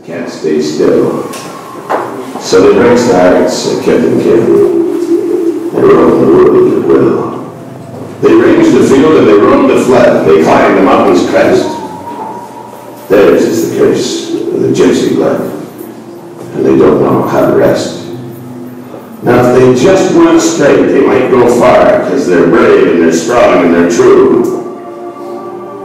Can't stay still. So they breaks the hearts of kith and kin, and roam the world at will. They range the field and they roam the flood. They climb the mountain's crest. Theirs is the curse of the gypsy blood, and they don't know how to rest. Now if they just went straight, they might go far, because they're brave and they're strong and they're true.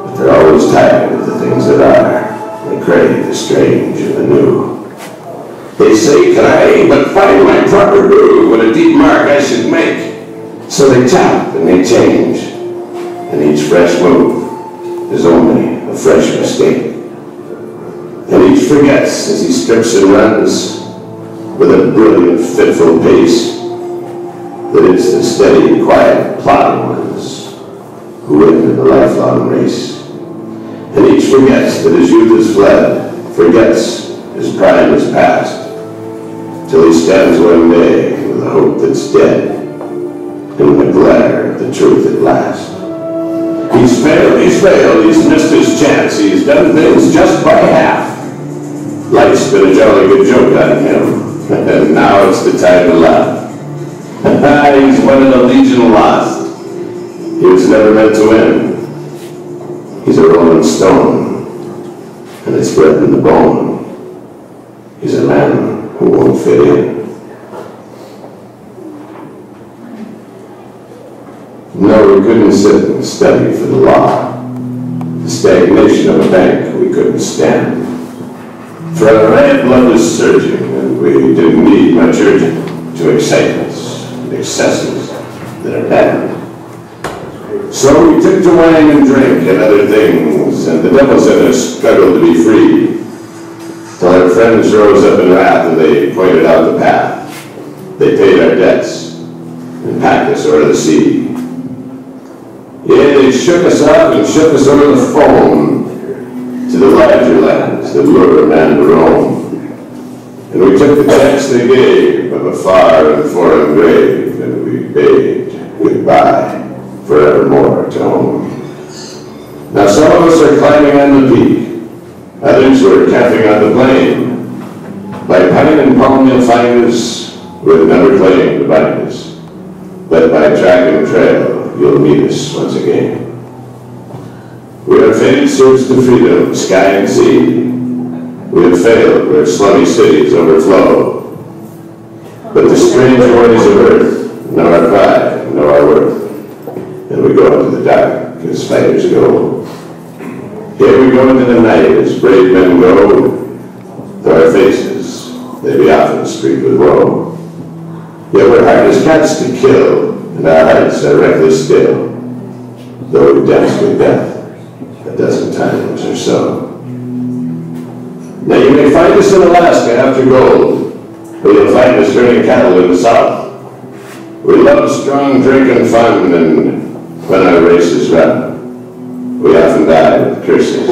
But they're always tired of the things that are. They crave the strange and the new. They say, can I but find my proper groove, what a deep mark I should make? So they tap and they change, and each fresh move is only a fresh mistake. And each forgets as he strips and runs with a brilliant, fitful pace that it's the steady, quiet, plodding ones who win in the lifelong race. And each forgets that his youth is fled, forgets his prime is past, till he stands one day with a hope that's dead, in the glare of the truth at last. He's failed, he's missed his chance, he's done things just by half. Life's been a jolly good joke on him, and now it's the time to laugh. He's one in a legion lost. He was never meant to win. He's a rolling stone, and it's bred in the bone. He's a man who won't fit in. No, we couldn't sit and study for the law. The stagnation of a bank we couldn't stand. For our red blood was surging, and we didn't need much urging to excite us, excesses that are bad. So we took to wine and drink and other things, and the devils in us struggled to be free, till our friends rose up in wrath and they pointed out the path. They paid our debts and packed us o'er the sea. Yeah, they shook us up and shook us over the foam to the larger lands that lure a man to roam. And we took the chance they gave of a far and foreign grave, and we bade goodbye forevermore to home. Now some of us are climbing on the peak, others were camping on the plain. By pine and palm you'll find us, who have never claimed to bind us, but by track and trail you'll meet us once again. We are fated search to freedom, sky and sea. We have failed where slummy cities overflow, but the strange ways of earth know our pride, know our worth. And we go into the dark as fighters go. Here we go into the night as brave men go. Though our faces, they be often streaked with woe. Yet we're hard as cats to kill, and our hearts are reckless still, though we dance with death a dozen times or so. Now you may find us in Alaska after gold, or you'll find us herding cattle in the south. We love strong drink and fun, and when our races run, we often die with curses.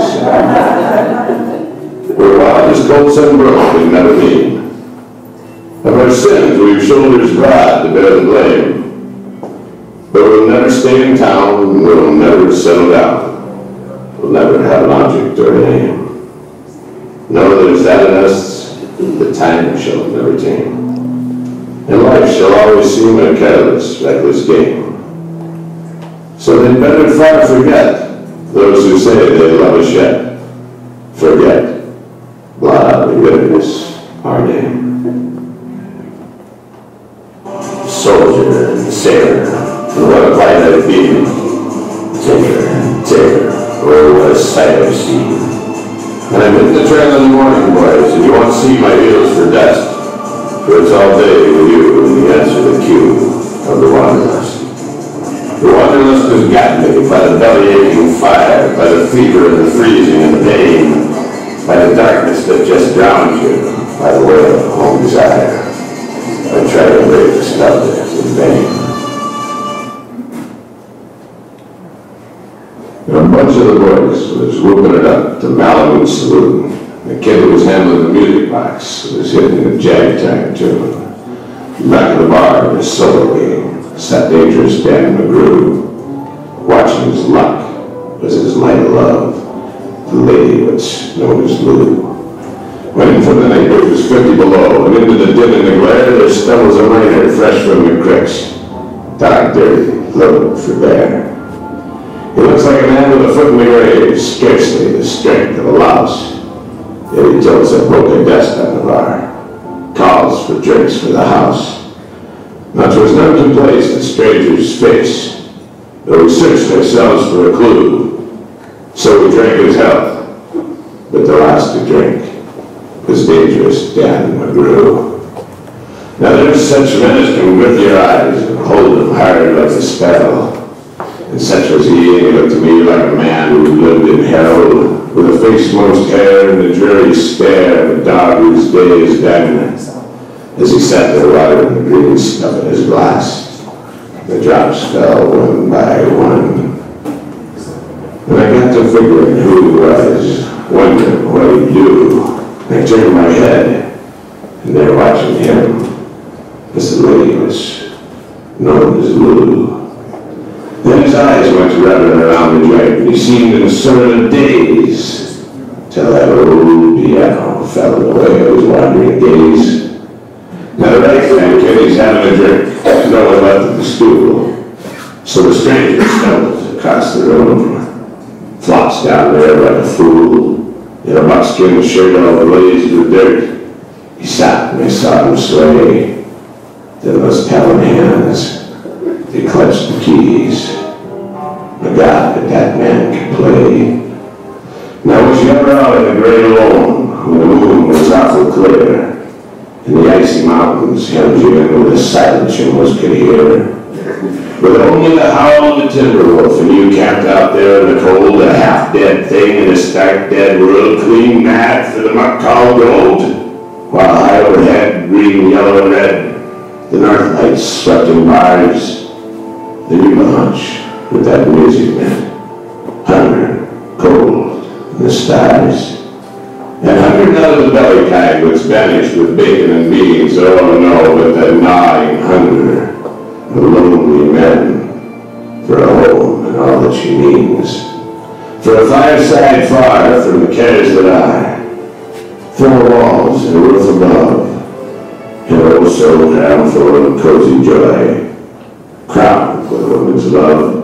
We're wild as colts and broke, we never mean. Of our sins, we've shoulders broad to bear the blame. But we'll never stay in town, we'll never settle down. We'll never have an object or a name. No, there's that in us that time shall never tame. And life shall always seem a careless, reckless game. So they'd better far forget those who say they love us yet. Forget, blot out the bitterness, our name. Soldier and sailor, and what a plight I've been. Tinker, oh, what a sight I've seen. And I'm hitting the trail in the morning, boys, and you won't see my heels for dust, for it's all day with you and the answer the cue of the Wanderlust. The Wanderlust has got me by the belly-aching fire, by the fever and the freezing and the pain, by the darkness that just drowns you, by the way of home desire. I tried to break the stuff in vain. A bunch of the boys was whooping it up to Malibu Saloon. The kid who was handling the music box was hitting a jag-time tune. Back of the bar, the solo game, sat dangerous Dan McGrew. Watching his luck was his light of love, the lady which known as Lou. Went from the night which was 50 below, and into the din and the glare, there stumbles a miner fresh from the cricks. Dark, dirty, loaded for bear. He looks like a man with a foot in the grave, scarcely the strength of a louse. Yet he tilts a poke of dust on the bar, calls for drinks for the house. Now 'twas none to place the stranger's face, though we searched ourselves for a clue. So we drank his health, but the last to drink was dangerous Dan McGrew. Now there's such men as can grip your eyes and hold them hard like a spell. And such was he, and he looked to me like a man who lived in hell, with a face most hair and a dreary stare of a dog whose day is done. As he sat there watering the green stuff in his glass, the drops fell one by one. And I got to figuring who he was, wondering what he'd do. And I turned my head, and there watching him was the lady was known as Lou. Then his eyes went rubbing around the joint, and he seemed in a sort of daze, till that old piano fell in the way of his wandering gaze. Now the right man, kid, he's having a drink. No one left at the stool. So the stranger stumbles across the room, flops down there like a fool, in a buckskin shirt all ablaze with dirt. He sat and I saw him sway. Then those talon hands, they clutched the keys. The God that man could play. Now was never out in the great alone, when the moon was awful clear, and the icy mountains hemmed you in with a silence you almost could hear. With only the howl of the timber wolf, and you camped out there in the cold, a half-dead thing in a stark dead world, clean mad for the muck called gold. While high overhead, green, yellow, and red, the north lights swept in bars. Then you launch with that music meant hunger, cold, and the stars. And hunger not of the belly kind which banished with bacon and beans, oh no, but the gnawing hunger of lonely men for a home and all that she means. For a fireside far from the cares that are, 4 walls and a roof above, and oh so crownful of cozy joy, crowned with a woman's love.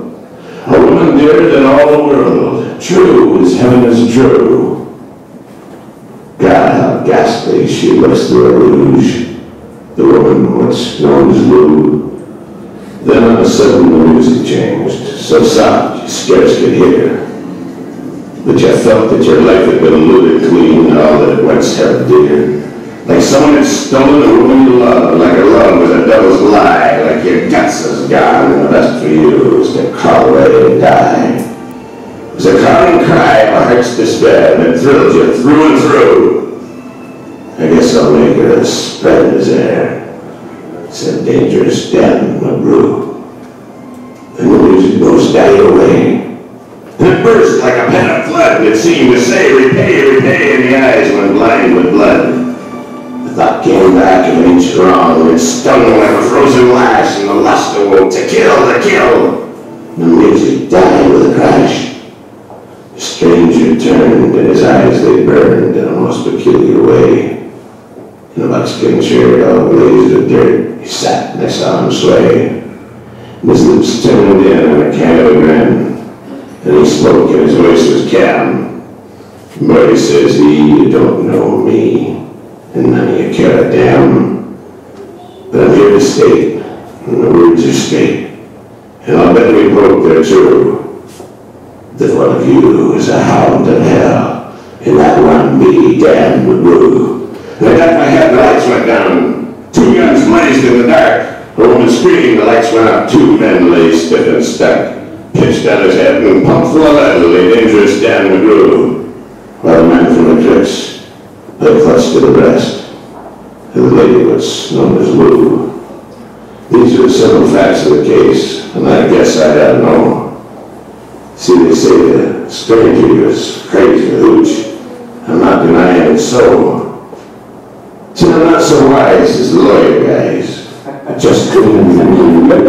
A woman dearer than all the world, true as heaven is true. God, how ghastly she looks through a rouge, the woman what's known as Lou. Then on a sudden the music changed, so soft you scarce could hear. But you felt that your life had been looted clean, all that it once held dear. Like someone had stolen a woman you loved, like a love was a devil's lie, like your guts was gone, and the best for you was to crawl away and die. It was a crowning cry of a heart's despair that thrilled you through and through. I guess I'll make her as spread as air, said dangerous Dan McGrew. And the music most died away. And it burst like a pen of flood, and it seemed to say, repay, repay, and the eyes went blind with blood. The thought came back an inch wrong, and it stung like a frozen lash, and the lust awoke to kill, to kill. And the music died with a crash. The stranger turned, and his eyes they burned in a most peculiar way. In a buckskin shirt all blazed with dirt, he sat and I saw him sway. And his lips turned in on a kind of a grin, and he spoke and his voice was calm. Boy, says he, you don't know me, and none of you care a damn. But I'm here to state, and the words are straight, and I'll bet we both they're true, that one of you is a hound of hell, and that one me, Dan McGrew. And I got my head, the lights went down. 2 guns blazed in the dark. A woman screamed, the lights went up. 2 men lay stiff and stuck, pitched at his head and pumped full of lead lay dangerous Dan McGrew. While the men from the cliffs lay clutched to the breast, and the lady was known as Lou. These are the simple facts of the case, and I guess I had to know. See, they say the stranger was crazy hooch. I'm not denying it's so. See, I'm not so wise as the lawyer guys. I just couldn't.